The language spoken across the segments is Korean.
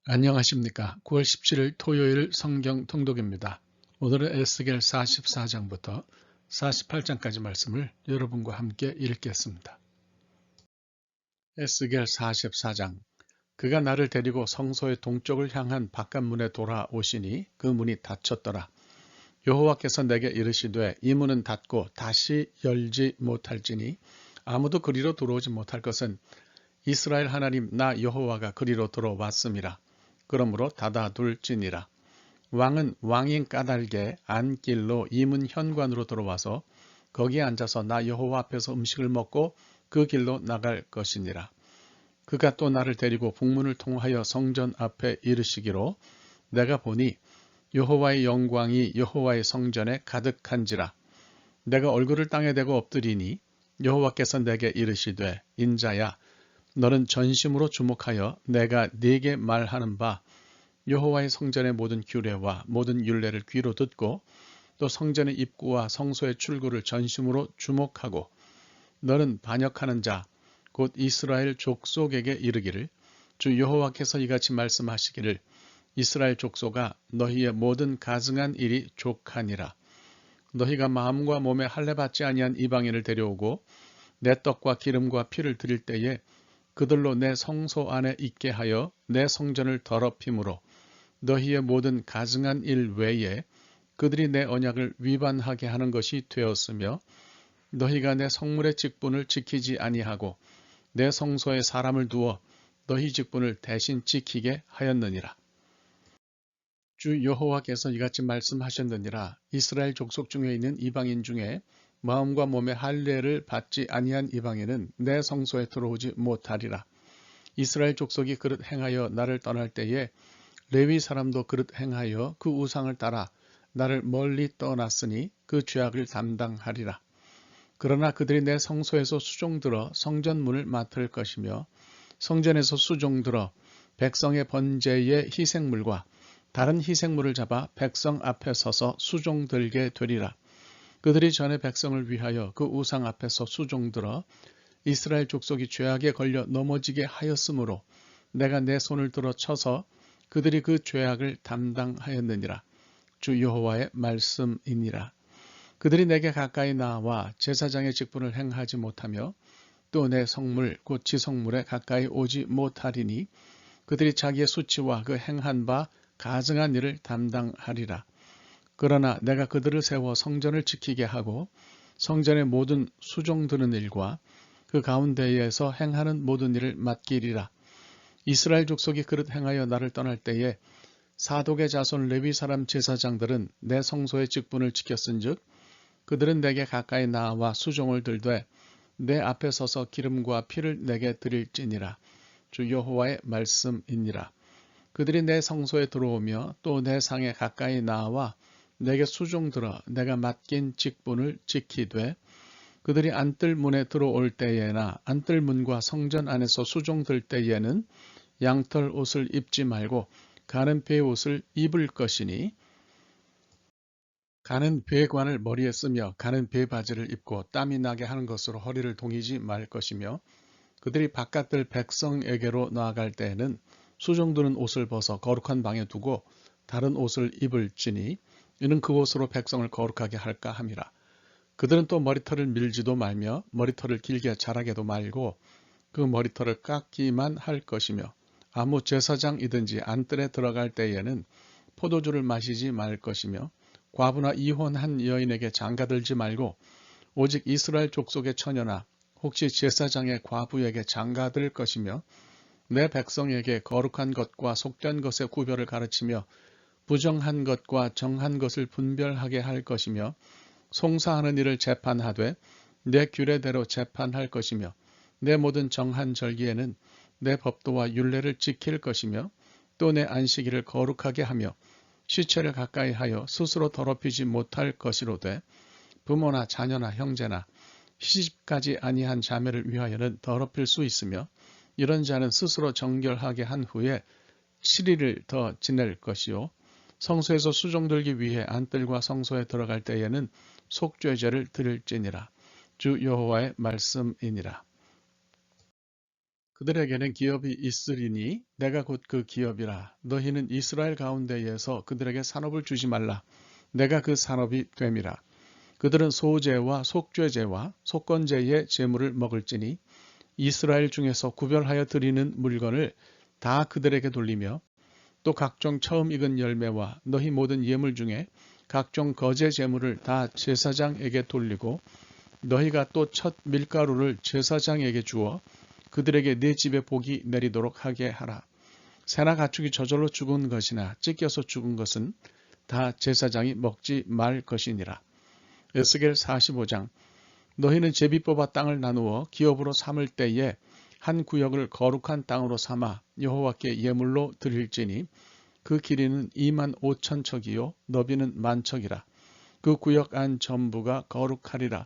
안녕하십니까. 9월 17일 토요일 성경 통독입니다. 오늘은 에스겔 44장부터 48장까지 말씀을 여러분과 함께 읽겠습니다. 에스겔 44장. 그가 나를 데리고 성소의 동쪽을 향한 바깥문에 돌아오시니 그 문이 닫혔더라. 여호와께서 내게 이르시되 이 문은 닫고 다시 열지 못할지니 아무도 그리로 들어오지 못할 것은 이스라엘 하나님 나 여호와가 그리로 들어왔음이라. 그러므로 닫아둘지니라. 왕은 왕인 까닭에 안길로 이문 현관으로 들어와서 거기에 앉아서 나 여호와 앞에서 음식을 먹고 그 길로 나갈 것이니라. 그가 또 나를 데리고 북문을 통하여 성전 앞에 이르시기로 내가 보니 여호와의 영광이 여호와의 성전에 가득한지라. 내가 얼굴을 땅에 대고 엎드리니 여호와께서 내게 이르시되 인자야 너는 전심으로 주목하여 내가 네게 말하는 바 여호와의 성전의 모든 규례와 모든 율례를 귀로 듣고 또 성전의 입구와 성소의 출구를 전심으로 주목하고 너는 반역하는 자 곧 이스라엘 족속에게 이르기를 주 여호와께서 이같이 말씀하시기를 이스라엘 족속아 너희의 모든 가증한 일이 족하니라. 너희가 마음과 몸에 할례 받지 아니한 이방인을 데려오고 내 떡과 기름과 피를 드릴 때에 그들로 내 성소 안에 있게 하여 내 성전을 더럽힘으로 너희의 모든 가증한 일 외에 그들이 내 언약을 위반하게 하는 것이 되었으며 너희가 내 성물의 직분을 지키지 아니하고 내 성소에 사람을 두어 너희 직분을 대신 지키게 하였느니라. 주 여호와께서 이같이 말씀하셨느니라. 이스라엘 족속 중에 있는 이방인 중에 마음과 몸의 할례를 받지 아니한 이방인은 내 성소에 들어오지 못하리라. 이스라엘 족속이 그릇 행하여 나를 떠날 때에 레위 사람도 그릇 행하여 그 우상을 따라 나를 멀리 떠났으니 그 죄악을 담당하리라. 그러나 그들이 내 성소에서 수종들어 성전문을 맡을 것이며 성전에서 수종들어 백성의 번제의 희생물과 다른 희생물을 잡아 백성 앞에 서서 수종들게 되리라. 그들이 전에 백성을 위하여 그 우상 앞에서 수종들어 이스라엘 족속이 죄악에 걸려 넘어지게 하였으므로 내가 내 손을 들어 쳐서 그들이 그 죄악을 담당하였느니라. 주 여호와의 말씀이니라. 그들이 내게 가까이 나와 제사장의 직분을 행하지 못하며 또 내 성물 곧 지성물에 가까이 오지 못하리니 그들이 자기의 수치와 그 행한 바 가증한 일을 담당하리라. 그러나 내가 그들을 세워 성전을 지키게 하고 성전의 모든 수종드는 일과 그 가운데에서 행하는 모든 일을 맡기리라. 이스라엘 족속이 그릇 행하여 나를 떠날 때에 사독의 자손 레위 사람 제사장들은 내 성소의 직분을 지켰은즉 그들은 내게 가까이 나와 수종을 들되 내 앞에 서서 기름과 피를 내게 드릴지니라. 주 여호와의 말씀이니라. 그들이 내 성소에 들어오며 또 내 상에 가까이 나와 내게 수종들어 내가 맡긴 직분을 지키되 그들이 안뜰 문에 들어올 때에나 안뜰 문과 성전 안에서 수종들 때에는 양털 옷을 입지 말고 가는 배 옷을 입을 것이니 가는 배관을 머리에 쓰며 가는 배 바지를 입고 땀이 나게 하는 것으로 허리를 동이지 말 것이며 그들이 바깥들 백성에게로 나아갈 때에는 수종드는 옷을 벗어 거룩한 방에 두고 다른 옷을 입을지니 이는 그 옷으로 백성을 거룩하게 할까 함이라. 그들은 또 머리털을 밀지도 말며 머리털을 길게 자라게도 말고 그 머리털을 깎기만 할 것이며 아무 제사장이든지 안뜰에 들어갈 때에는 포도주를 마시지 말 것이며 과부나 이혼한 여인에게 장가들지 말고 오직 이스라엘 족속의 처녀나 혹시 제사장의 과부에게 장가들 것이며 내 백성에게 거룩한 것과 속된 것의 구별을 가르치며 부정한 것과 정한 것을 분별하게 할 것이며 송사하는 일을 재판하되 내 규례대로 재판할 것이며 내 모든 정한 절기에는 내 법도와 율례를 지킬 것이며 또 내 안식일을 거룩하게 하며 시체를 가까이 하여 스스로 더럽히지 못할 것이로되 부모나 자녀나 형제나 시집가지 아니한 자매를 위하여는 더럽힐 수 있으며 이런 자는 스스로 정결하게 한 후에 7일을 더 지낼 것이요 성소에서 수종들기 위해 안뜰과 성소에 들어갈 때에는 속죄제를 드릴지니라. 주 여호와의 말씀이니라. 그들에게는 기업이 있으리니 내가 곧 그 기업이라. 너희는 이스라엘 가운데에서 그들에게 산업을 주지 말라. 내가 그 산업이 됨이라. 그들은 소제와 속죄제와 속건제의 제물을 먹을지니 이스라엘 중에서 구별하여 드리는 물건을 다 그들에게 돌리며 또 각종 처음 익은 열매와 너희 모든 예물 중에 각종 거제 제물을 다 제사장에게 돌리고 너희가 또 첫 밀가루를 제사장에게 주어 그들에게 네 집에 복이 내리도록 하게 하라. 새나 가축이 저절로 죽은 것이나 찢겨서 죽은 것은 다 제사장이 먹지 말 것이니라. 에스겔 45장. 너희는 제비 뽑아 땅을 나누어 기업으로 삼을 때에 한 구역을 거룩한 땅으로 삼아 여호와께 예물로 드릴지니 그 길이는 2만 5천 척이요 너비는 1만 척이라. 그 구역 안 전부가 거룩하리라.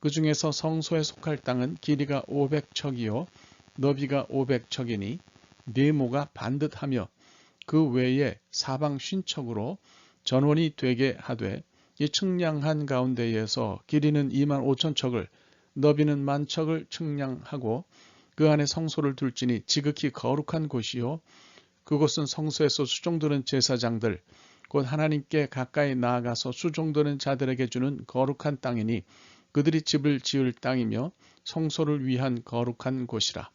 그 중에서 성소에 속할 땅은 길이가 500척이요 너비가 500척이니 네모가 반듯하며 그 외에 사방 50척으로 전원이 되게 하되 이 측량한 가운데에서 길이는 2만 5천 척을 너비는 1만 척을 측량하고 그 안에 성소를 둘지니 지극히 거룩한 곳이요 그곳은 성소에서 수종드는 제사장들 곧 하나님께 가까이 나아가서 수종드는 자들에게 주는 거룩한 땅이니 그들이 집을 지을 땅이며 성소를 위한 거룩한 곳이라.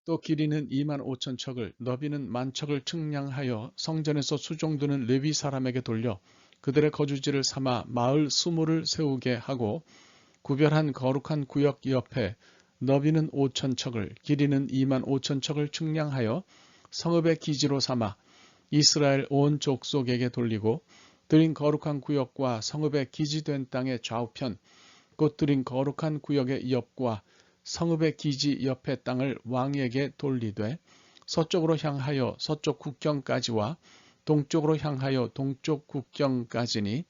또 길이는 2만 5천 척을 너비는 1만 척을 측량하여 성전에서 수종드는 레위 사람에게 돌려 그들의 거주지를 삼아 마을 수물을 세우게 하고 구별한 거룩한 구역 옆에 너비는 5천 척을 길이는 2만 5천 척을 측량하여 성읍의 기지로 삼아 이스라엘 온 족속에게 돌리고 드린 거룩한 구역과 성읍의 기지된 땅의 좌우편 곧 드린 거룩한 구역의 옆과 성읍의 기지 옆의 땅을 왕에게 돌리되 서쪽으로 향하여 서쪽 국경까지와 동쪽으로 향하여 동쪽 국경까지니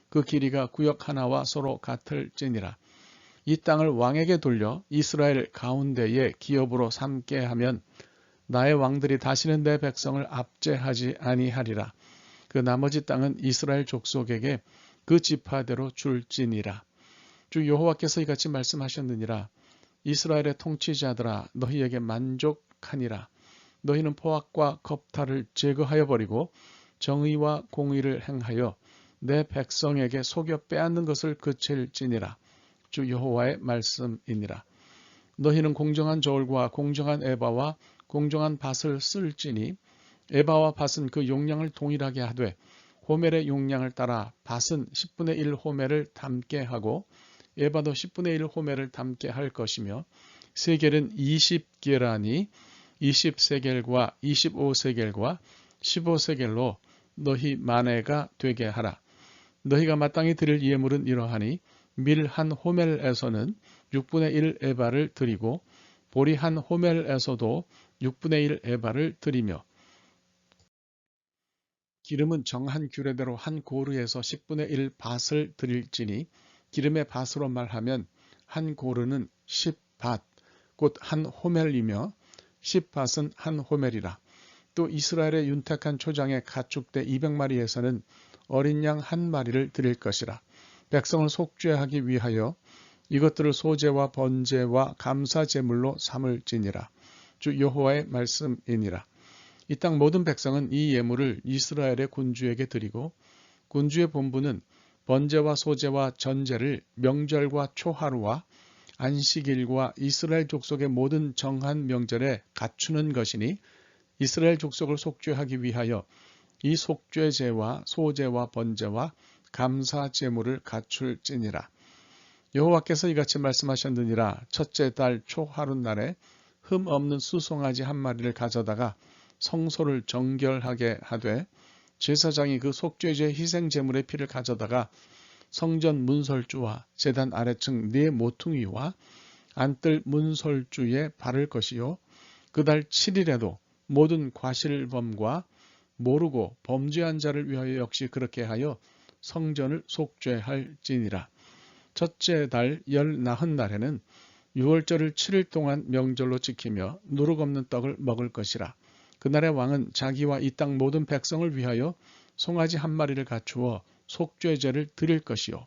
그 길이가 구역 하나와 서로 같을지니라. 이 땅을 왕에게 돌려 이스라엘 가운데에 기업으로 삼게 하면 나의 왕들이 다시는 내 백성을 압제하지 아니하리라. 그 나머지 땅은 이스라엘 족속에게 그 지파대로 줄지니라. 주 여호와께서 이같이 말씀하셨느니라. 이스라엘의 통치자들아 너희에게 만족하니라. 너희는 포악과 겁탈을 제거하여 버리고 정의와 공의를 행하여 내 백성에게 속여 빼앗는 것을 그칠지니라. 주 여호와의 말씀이니라. 너희는 공정한 저울과 공정한 에바와 공정한 밭을 쓸지니 에바와 밭은 그 용량을 동일하게 하되 호멜의 용량을 따라 밭은 10분의 1 호멜을 담게 하고 에바도 10분의 1 호멜을 담게 할 것이며 세겔은 20게라니 20세겔과 25세겔과 15세겔로 너희 만회가 되게 하라. 너희가 마땅히 드릴 예물은 이러하니 밀 한 호멜에서는 6분의 1 에바를 드리고 보리 한 호멜에서도 6분의 1 에바를 드리며 기름은 정한 규례대로 한 고르에서 10분의 1 밭을 드릴지니 기름의 밭으로 말하면 한 고르는 10밭 곧 한 호멜이며 10밭은 한 호멜이라. 또 이스라엘의 윤택한 초장의 가축대 200마리에서는 어린 양 한 마리를 드릴 것이라. 백성을 속죄하기 위하여 이것들을 소제와 번제와 감사 제물로 삼을지니라. 주 여호와의 말씀이니라. 이 땅 모든 백성은 이 예물을 이스라엘의 군주에게 드리고 군주의 본부는 번제와 소제와 전제를 명절과 초하루와 안식일과 이스라엘 족속의 모든 정한 명절에 갖추는 것이니 이스라엘 족속을 속죄하기 위하여 이 속죄제와 소제와 번제와 감사 제물을 갖출지니라. 여호와께서 이같이 말씀하셨느니라. 첫째 달 초하룻 날에 흠 없는 수송아지 한 마리를 가져다가 성소를 정결하게 하되 제사장이 그 속죄제 희생 제물의 피를 가져다가 성전 문설주와 제단 아래층 네 모퉁이와 안뜰 문설주에 바를 것이요 그 달 7일에도 모든 과실범과 모르고 범죄한 자를 위하여 역시 그렇게 하여 성전을 속죄할지니라. 첫째 달 19날에는 6월절을 7일 동안 명절로 지키며 누룩 없는 떡을 먹을 것이라. 그날의 왕은 자기와 이 땅 모든 백성을 위하여 송아지 한 마리를 갖추어 속죄제를 드릴 것이요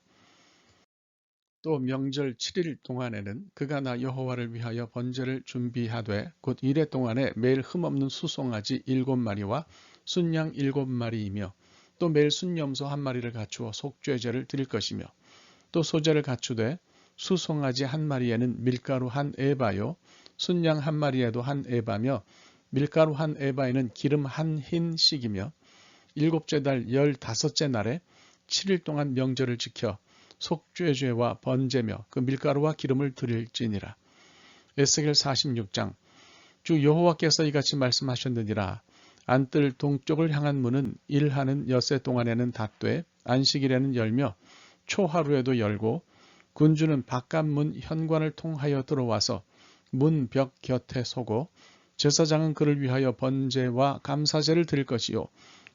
또 명절 7일 동안에는 그가 나 여호와를 위하여 번제를 준비하되 곧 이래 동안에 매일 흠없는 수송아지 7마리와 순양 7마리이며 또 매일 순염소 1마리를 갖추어 속죄제를 드릴 것이며 또 소제를 갖추되 수송아지 1마리에는 밀가루 1에바요 순양 1마리에도 1에바며 밀가루 1에바에는 기름 1흰씩이며 일곱째 달 15째 날에 7일 동안 명절을 지켜 속죄죄와 번제며 그 밀가루와 기름을 드릴지니라. 에스겔 46장 주 여호와께서 이같이 말씀하셨느니라. 안뜰 동쪽을 향한 문은 일하는 엿새 동안에는 닫되 안식일에는 열며 초하루에도 열고 군주는 바깥문 현관을 통하여 들어와서 문 벽 곁에 서고 제사장은 그를 위하여 번제와 감사제를 드릴 것이요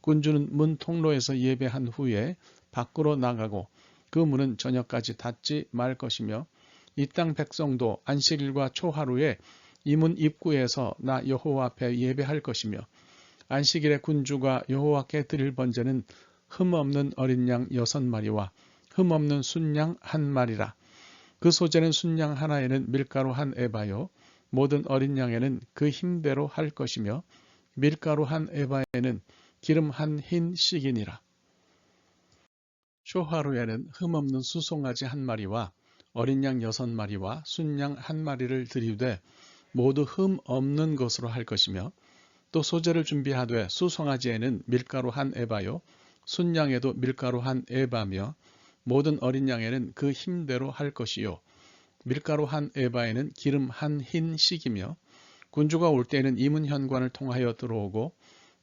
군주는 문 통로에서 예배한 후에 밖으로 나가고 그 문은 저녁까지 닫지 말 것이며 이 땅 백성도 안식일과 초하루에 이 문 입구에서 나 여호와 앞에 예배할 것이며 안식일에 군주가 여호와께 드릴 번제는 흠없는 어린 양 6마리와 흠없는 순양 1마리라. 그 소제는 순양 하나에는 밀가루 1에바요 모든 어린 양에는 그 힘대로 할 것이며 밀가루 1에바에는 기름 1흰씩이니라. 초하루에는 흠없는 수송아지 1마리와 어린 양 6마리와 순양 1마리를 드리되 모두 흠 없는 것으로 할 것이며 또 소제를 준비하되 수송아지에는 밀가루 1에바요 순양에도 밀가루 1에바며 모든 어린 양에는 그 힘대로 할 것이요 밀가루 1에바에는 기름 1흰씩이며 군주가 올 때에는 이문 현관을 통하여 들어오고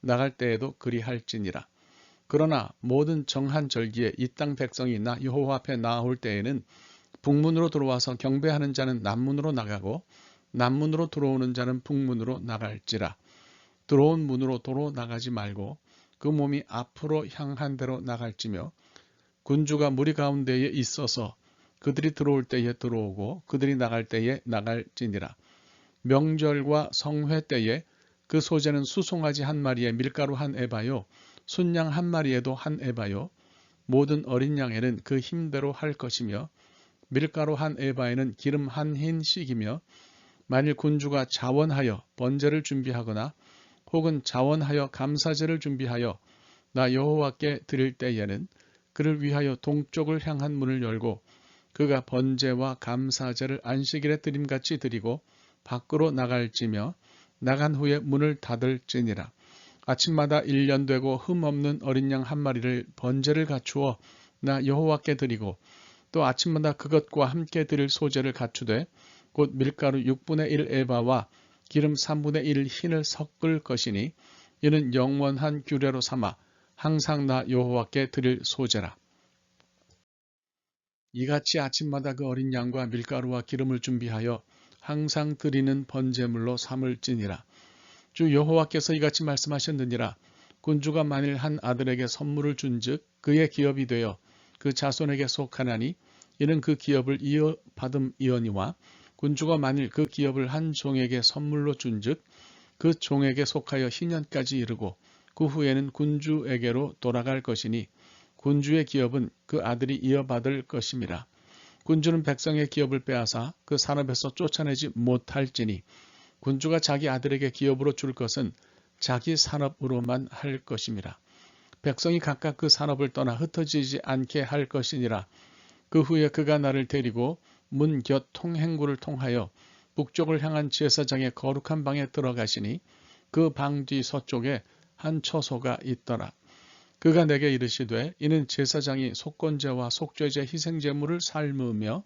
나갈 때에도 그리할지니라. 그러나 모든 정한 절기에 이 땅 백성이 나 여호와 앞에 나올 때에는 북문으로 들어와서 경배하는 자는 남문으로 나가고 남문으로 들어오는 자는 북문으로 나갈지라. 들어온 문으로 도로 나가지 말고 그 몸이 앞으로 향한 대로 나갈지며 군주가 무리 가운데에 있어서 그들이 들어올 때에 들어오고 그들이 나갈 때에 나갈지니라. 명절과 성회 때에 그 소제는 수송아지 1마리에 밀가루 1에바요 순양 1마리에도 1에바요 모든 어린 양에는 그 힘대로 할 것이며 밀가루 1에바에는 기름 1흰씩이며 만일 군주가 자원하여 번제를 준비하거나 혹은 자원하여 감사제를 준비하여 나 여호와께 드릴 때에는 그를 위하여 동쪽을 향한 문을 열고 그가 번제와 감사제를 안식일에 드림같이 드리고 밖으로 나갈지며 나간 후에 문을 닫을지니라. 아침마다 1년 되고 흠없는 어린 양 1마리를 번제를 갖추어 나 여호와께 드리고 또 아침마다 그것과 함께 드릴 소제를 갖추되 곧 밀가루 6분의 1 에바와 기름 3분의 1 흰을 섞을 것이니 이는 영원한 규례로 삼아 항상 나 여호와께 드릴 소제라. 이같이 아침마다 그 어린 양과 밀가루와 기름을 준비하여 항상 드리는 번제물로 삼을지니라. 주 여호와께서 이같이 말씀하셨느니라. 군주가 만일 한 아들에게 선물을 준즉 그의 기업이 되어 그 자손에게 속하나니 이는 그 기업을 이어받음이거니와 군주가 만일 그 기업을 한 종에게 선물로 준즉 그 종에게 속하여 희년까지 이르고 그 후에는 군주에게로 돌아갈 것이니 군주의 기업은 그 아들이 이어받을 것임이라. 군주는 백성의 기업을 빼앗아 그 산업에서 쫓아내지 못할지니 군주가 자기 아들에게 기업으로 줄 것은 자기 산업으로만 할 것임이라. 백성이 각각 그 산업을 떠나 흩어지지 않게 할 것이니라. 그 후에 그가 나를 데리고 문 곁 통행구를 통하여 북쪽을 향한 제사장의 거룩한 방에 들어가시니 그 방 뒤 서쪽에 한 처소가 있더라. 그가 내게 이르시되 이는 제사장이 속건제와 속죄제 희생제물을 삶으며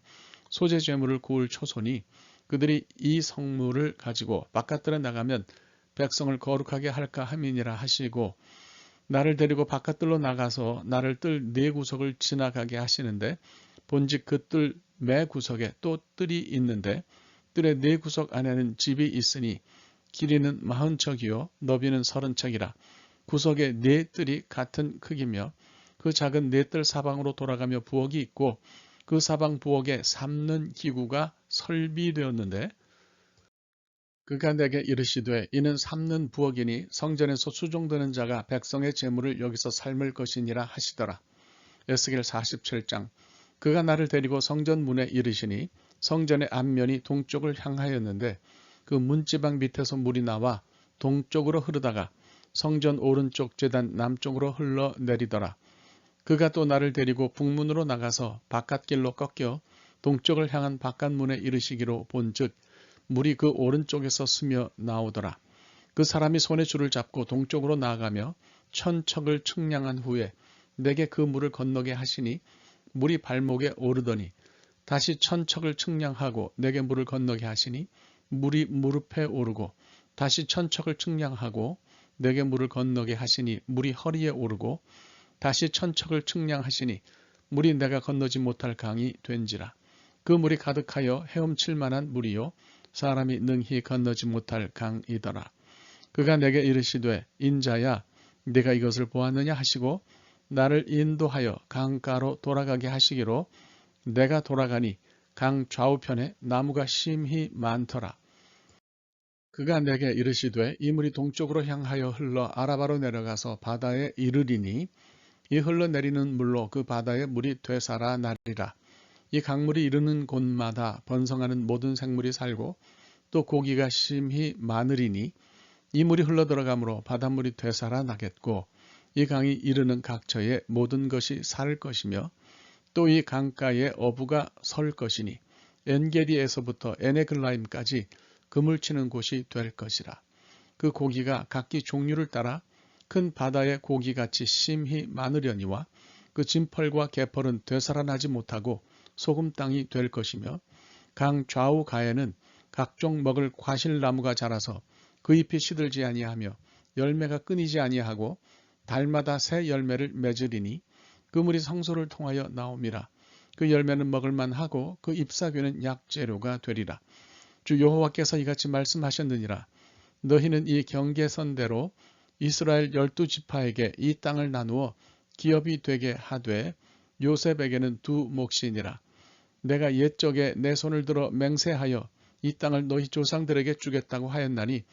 소제제물을 구울 처소니 그들이 이 성물을 가지고 바깥들에 나가면 백성을 거룩하게 할까 함이니라 하시고 나를 데리고 바깥들로 나가서 나를 뜰 4구석을 지나가게 하시는데 본즉 그 뜰 매 구석에 또 뜰이 있는데 뜰의 4구석 안에는 집이 있으니 길이는 40척이요 너비는 30척이라. 구석에 4뜰이 같은 크기며 그 작은 4뜰 사방으로 돌아가며 부엌이 있고 그 사방 부엌에 삶는 기구가 설비되었는데 그가 내게 이르시되 이는 삶는 부엌이니 성전에서 수종되는 자가 백성의 재물을 여기서 삶을 것이니라 하시더라. 에스겔 47장 그가 나를 데리고 성전 문에 이르시니 성전의 앞면이 동쪽을 향하였는데 그 문지방 밑에서 물이 나와 동쪽으로 흐르다가 성전 오른쪽 제단 남쪽으로 흘러내리더라. 그가 또 나를 데리고 북문으로 나가서 바깥길로 꺾여 동쪽을 향한 바깥문에 이르시기로 본즉 물이 그 오른쪽에서 스며 나오더라. 그 사람이 손에 줄을 잡고 동쪽으로 나아가며 천척을 측량한 후에 내게 그 물을 건너게 하시니 물이 발목에 오르더니 다시 천척을 측량하고 내게 물을 건너게 하시니 물이 무릎에 오르고 다시 천척을 측량하고 내게 물을 건너게 하시니 물이 허리에 오르고 다시 천척을 측량하시니 물이 내가 건너지 못할 강이 된지라. 그 물이 가득하여 헤엄칠 만한 물이요 사람이 능히 건너지 못할 강이더라. 그가 내게 이르시되 인자야 네가 이것을 보았느냐 하시고 나를 인도하여 강가로 돌아가게 하시기로 내가 돌아가니 강 좌우편에 나무가 심히 많더라. 그가 내게 이르시되 이 물이 동쪽으로 향하여 흘러 아라바로 내려가서 바다에 이르리니 이 흘러내리는 물로 그 바다의 물이 되살아나리라. 이 강물이 이르는 곳마다 번성하는 모든 생물이 살고 또 고기가 심히 많으리니 이 물이 흘러들어가므로 바닷물이 되살아나겠고 이 강이 이르는 각처에 모든 것이 살 것이며 또 이 강가에 어부가 설 것이니 엔게디에서부터 에네글라임까지 그물 치는 곳이 될 것이라. 그 고기가 각기 종류를 따라 큰 바다의 고기같이 심히 많으려니와 그 진펄과 개펄은 되살아나지 못하고 소금 땅이 될 것이며 강 좌우 가에는 각종 먹을 과실나무가 자라서 그 잎이 시들지 아니하며 열매가 끊이지 아니하고 달마다 새 열매를 맺으리니 그 물이 성소를 통하여 나옴이라. 그 열매는 먹을만하고 그 잎사귀는 약재료가 되리라. 주 여호와께서 이같이 말씀하셨느니라. 너희는 이 경계선대로 이스라엘 12지파에게 이 땅을 나누어 기업이 되게 하되 요셉에게는 두 몫이니라. 내가 옛적에 내 손을 들어 맹세하여 이 땅을 너희 조상들에게 주겠다고 하였나니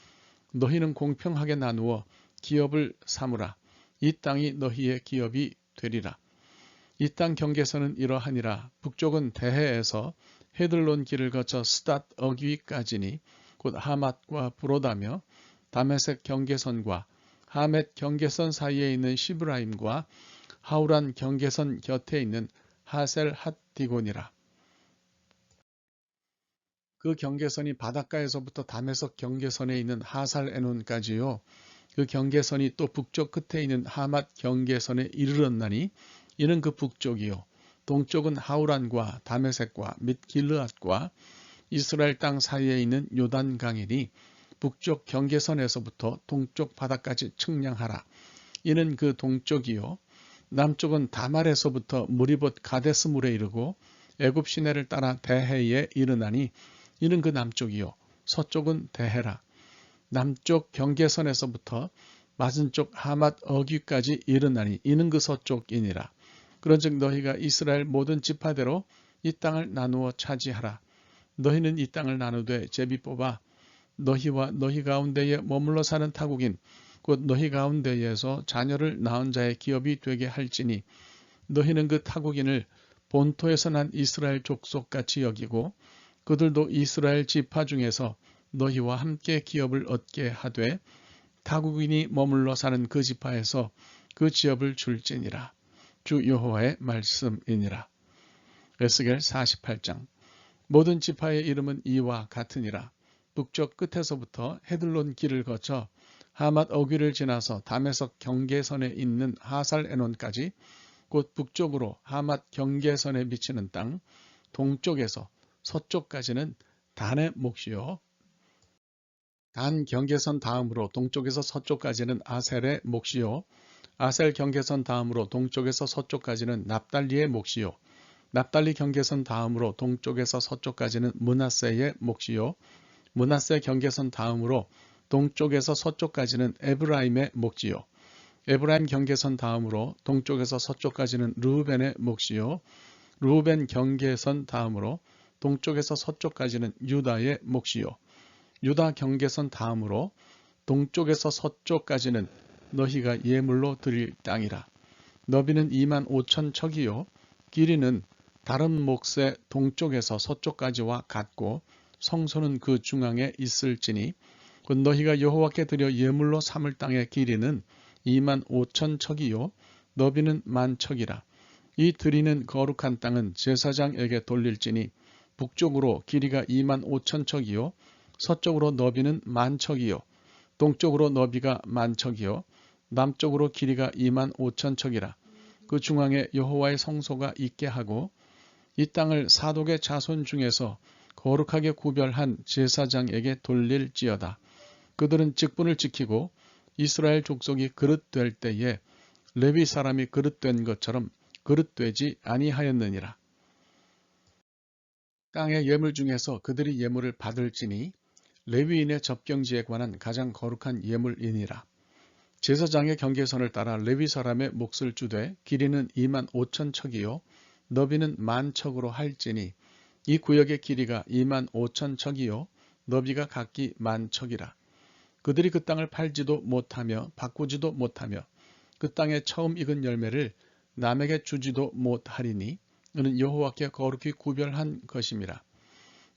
너희는 공평하게 나누어 기업을 삼으라. 이 땅이 너희의 기업이 되리라. 이 땅 경계선은 이러하니라. 북쪽은 대해에서 헤들론 길을 거쳐 스닷 어귀까지니 곧 하맛과 브로다며 다메섹 경계선과 하멧 경계선 사이에 있는 시브라임과 하우란 경계선 곁에 있는 하셀 핫디곤이라. 그 경계선이 바닷가에서부터 다메섹 경계선에 있는 하살 에논까지요. 그 경계선이 또 북쪽 끝에 있는 하맛 경계선에 이르렀나니 이는 그 북쪽이요. 동쪽은 하우란과 다메섹과 및 길르앗과 이스라엘 땅 사이에 있는 요단강이니 북쪽 경계선에서부터 동쪽 바다까지 측량하라. 이는 그 동쪽이요. 남쪽은 다말에서부터 무리봇 가데스 물에 이르고 애굽 시내를 따라 대해에 이르나니 이는 그 남쪽이요. 서쪽은 대해라. 남쪽 경계선에서부터 맞은쪽 하맛 어귀까지 이르나니 이는 그 서쪽이니라. 그런즉 너희가 이스라엘 모든 지파대로 이 땅을 나누어 차지하라. 너희는 이 땅을 나누되 제비 뽑아 너희와 너희 가운데에 머물러 사는 타국인 곧 너희 가운데에서 자녀를 낳은 자의 기업이 되게 할지니 너희는 그 타국인을 본토에서 난 이스라엘 족속같이 여기고 그들도 이스라엘 지파 중에서 너희와 함께 기업을 얻게 하되 타국인이 머물러 사는 그 지파에서 그 지업을 줄지니라. 주 여호와의 말씀이니라. 에스겔 48장. 모든 지파의 이름은 이와 같으니라. 북쪽 끝에서부터 헤들론 길을 거쳐 하맛 어귀를 지나서 다메섹 경계선에 있는 하살 에논까지 곧 북쪽으로 하맛 경계선에 비치는 땅 동쪽에서 서쪽까지는 단의 몫이요. 단 경계선 다음으로 동쪽에서 서쪽까지는 아셀의 몫이요. 아셀 경계선 다음으로 동쪽에서 서쪽까지는 납달리의 몫이요. 납달리 경계선 다음으로 동쪽에서 서쪽까지는 므낫세의 몫이요. 므낫세 경계선 다음으로 동쪽에서 서쪽까지는 에브라임의 몫이요. 에브라임 경계선 다음으로 동쪽에서 서쪽까지는 르우벤의 몫이요. 르우벤 경계선 다음으로 동쪽에서 서쪽까지는 유다의 몫이요. 유다 경계선 다음으로 동쪽에서 서쪽까지는 너희가 예물로 드릴 땅이라. 너비는 2만 5천 척이요. 길이는 다른 몫의 동쪽에서 서쪽까지와 같고 성소는 그 중앙에 있을지니 곧 너희가 여호와께 드려 예물로 삼을 땅의 길이는 2만 5천 척이요 너비는 1만 척이라. 이 드리는 거룩한 땅은 제사장에게 돌릴지니 북쪽으로 길이가 2만 5천 척이요 서쪽으로 너비는 1만 척이요 동쪽으로 너비가 1만 척이요 남쪽으로 길이가 2만 5천 척이라. 그 중앙에 여호와의 성소가 있게 하고 이 땅을 사독의 자손 중에서 거룩하게 구별한 제사장에게 돌릴지어다. 그들은 직분을 지키고 이스라엘 족속이 그릇될 때에 레위 사람이 그릇된 것처럼 그릇되지 아니하였느니라. 땅의 예물 중에서 그들이 예물을 받을지니 레위인의 접경지에 관한 가장 거룩한 예물이니라. 제사장의 경계선을 따라 레위 사람의 몫을 주되 길이는 2만 5천 척이요 너비는 1만 척으로 할지니 이 구역의 길이가 2만 5천 척이요 너비가 각기 1만 척이라. 그들이 그 땅을 팔지도 못하며 바꾸지도 못하며 그 땅에 처음 익은 열매를 남에게 주지도 못하리니 이는 여호와께 거룩히 구별한 것임이라.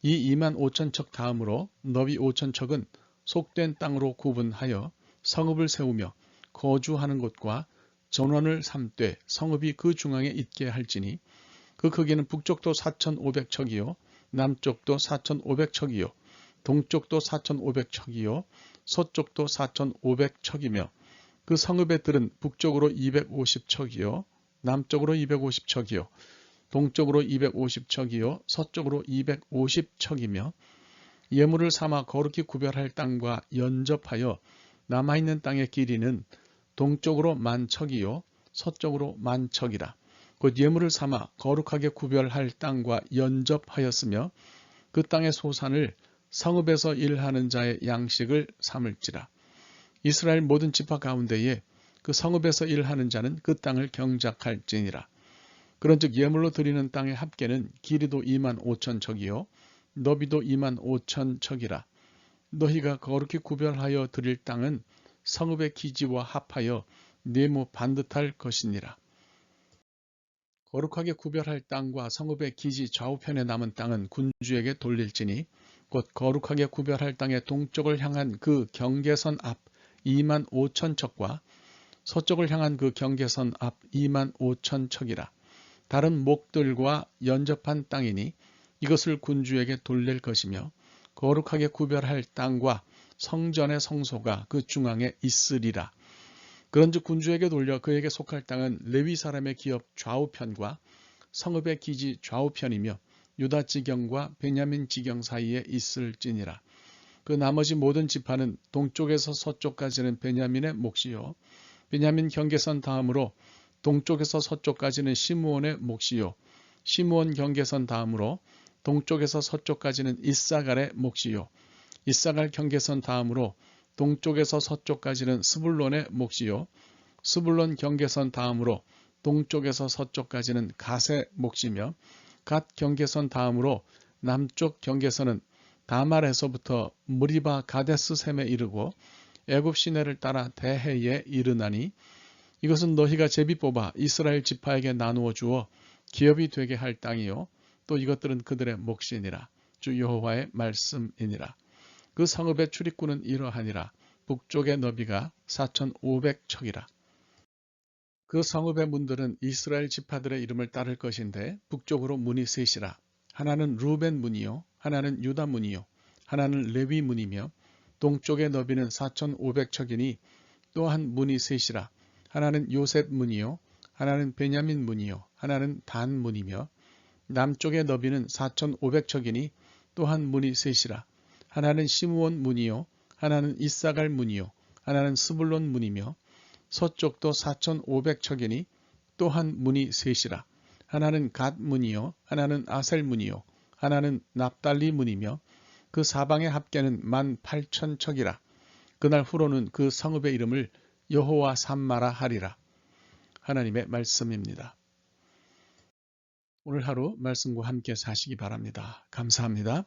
이 2만 5천 척 다음으로 너비 5천 척은 속된 땅으로 구분하여 성읍을 세우며 거주하는 곳과 전원을 삼되 성읍이 그 중앙에 있게 할지니 그 크기는 북쪽도 4,500척이요 남쪽도 4,500척이요 동쪽도 4,500척이요 서쪽도 4,500척이며 그 성읍의 들은 북쪽으로 250척이요 남쪽으로 250척이요 동쪽으로 250척이요 서쪽으로 250척이며 예물을 삼아 거룩히 구별할 땅과 연접하여 남아있는 땅의 길이는 동쪽으로 1만 척이요 서쪽으로 1만 척이라. 곧 예물을 삼아 거룩하게 구별할 땅과 연접하였으며 그 땅의 소산을 성읍에서 일하는 자의 양식을 삼을지라. 이스라엘 모든 지파 가운데에 그 성읍에서 일하는 자는 그 땅을 경작할지니라. 그런즉 예물로 드리는 땅의 합계는 길이도 2만 5천 척이요 너비도 2만 5천 척이라. 너희가 거룩히 구별하여 드릴 땅은 성읍의 기지와 합하여 네모 반듯할 것이니라. 거룩하게 구별할 땅과 성읍의 기지 좌우편에 남은 땅은 군주에게 돌릴지니 곧 거룩하게 구별할 땅의 동쪽을 향한 그 경계선 앞 2만 5천 척과 서쪽을 향한 그 경계선 앞 2만 5천 척이라. 다른 목들과 연접한 땅이니 이것을 군주에게 돌릴 것이며 거룩하게 구별할 땅과 성전의 성소가 그 중앙에 있으리라. 그런즉 군주에게 돌려 그에게 속할 땅은 레위 사람의 기업 좌우편과 성읍의 기지 좌우편이며 유다 지경과 베냐민 지경 사이에 있을지니라. 그 나머지 모든 지파는 동쪽에서 서쪽까지는 베냐민의 몫이요 베냐민 경계선 다음으로 동쪽에서 서쪽까지는 시므온의 몫이요 시므온 경계선 다음으로 동쪽에서 서쪽까지는 이사갈의 몫이요 이사갈 경계선 다음으로 동쪽에서 서쪽까지는 스불론의 몫이요 스불론 경계선 다음으로 동쪽에서 서쪽까지는 갓의 몫이며 갓 경계선 다음으로 남쪽 경계선은 다말에서부터 무리바 가데스 셈에 이르고 애굽 시내를 따라 대해에 이르나니 이것은 너희가 제비 뽑아 이스라엘 지파에게 나누어 주어 기업이 되게 할 땅이요 또 이것들은 그들의 몫이니라. 주 여호와의 말씀이니라. 그 성읍의 출입구는 이러하니라. 북쪽의 너비가 4,500척이라. 그 성읍의 문들은 이스라엘 지파들의 이름을 따를 것인데 북쪽으로 문이 셋이라. 하나는 루벤 문이요 하나는 유다 문이요 하나는 레위 문이며 동쪽의 너비는 4,500척이니 또한 문이 셋이라. 하나는 요셉 문이요 하나는 베냐민 문이요 하나는 단 문이며 남쪽의 너비는 4,500척이니 또한 문이 셋이라. 하나는 시므온 문이요 하나는 이사갈 문이요 하나는 스불론 문이며 서쪽도 4,500척이니 또한 문이 셋이라. 하나는 갓 문이요 하나는 아셀 문이요 하나는 납달리 문이며 그 사방의 합계는 18,000척이라. 그날 후로는 그 성읍의 이름을 여호와 삼마라 하리라. 하나님의 말씀입니다. 오늘 하루 말씀과 함께 사시기 바랍니다. 감사합니다.